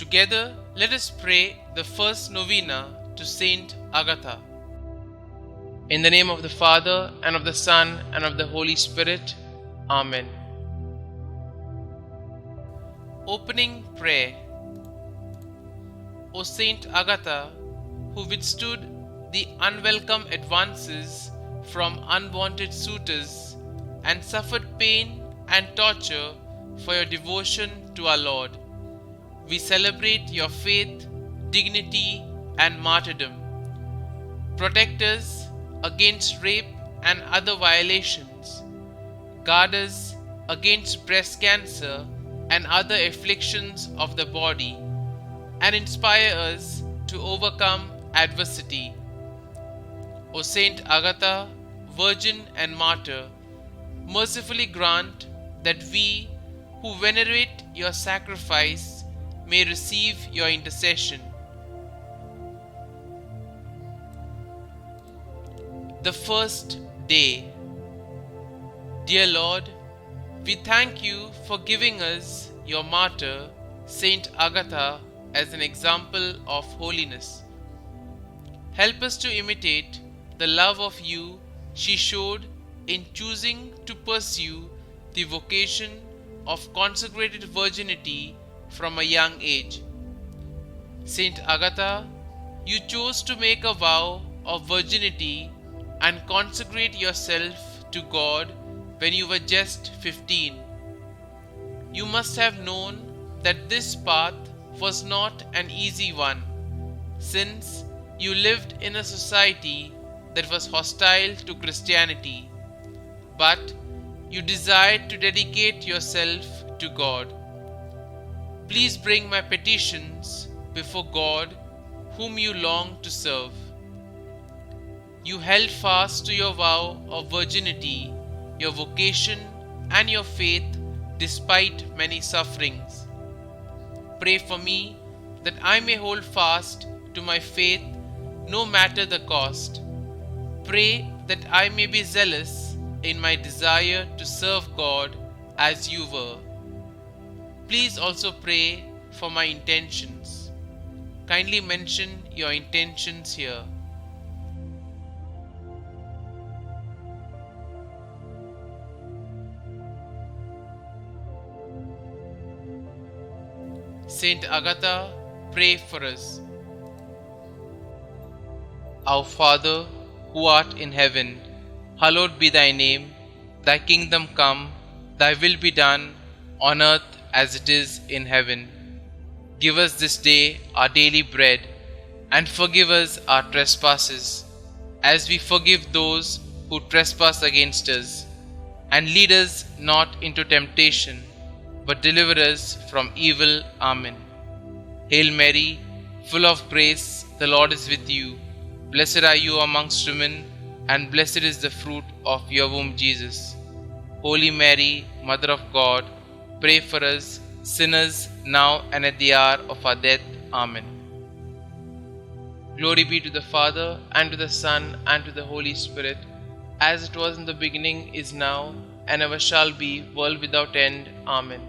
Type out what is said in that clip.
Together, let us pray the first novena to St Agatha. In the name of the Father, and of the Son, and of the Holy Spirit. Amen. Opening Prayer. O St Agatha, who withstood the unwelcome advances from unwanted suitors and suffered pain and torture for your devotion to our Lord, we celebrate your faith, dignity, and martyrdom. Protect us against rape and other violations. Guard us against breast cancer and other afflictions of the body, and inspire us to overcome adversity. O Saint Agatha, Virgin and Martyr, mercifully grant that we who venerate your sacrifice may receive your intercession. The first day. Dear Lord, we thank you for giving us your martyr, Saint Agatha, as an example of holiness. Help us to imitate the love of you she showed in choosing to pursue the vocation of consecrated virginity from a young age. Saint Agatha, you chose to make a vow of virginity and consecrate yourself to God when you were just 15. You must have known that this path was not an easy one, since you lived in a society that was hostile to Christianity, but you desired to dedicate yourself to God. Please bring my petitions before God, whom you long to serve. You held fast to your vow of virginity, your vocation, and your faith despite many sufferings. Pray for me that I may hold fast to my faith no matter the cost. Pray that I may be zealous in my desire to serve God as you were. Please also pray for my intentions. Kindly mention your intentions here. Saint Agatha, pray for us. Our Father, who art in heaven, hallowed be thy name. Thy kingdom come, thy will be done, on earth as it is in heaven. Give us this day our daily bread, and forgive us our trespasses, as we forgive those who trespass against us. And lead us not into temptation, but deliver us from evil. Amen. Hail Mary, full of grace, the Lord is with you. Blessed are you amongst women, and blessed is the fruit of your womb, Jesus. Holy Mary, Mother of God, pray for us sinners, now and at the hour of our death. Amen. Glory be to the Father, and to the Son, and to the Holy Spirit, as it was in the beginning, is now, and ever shall be, world without end. Amen.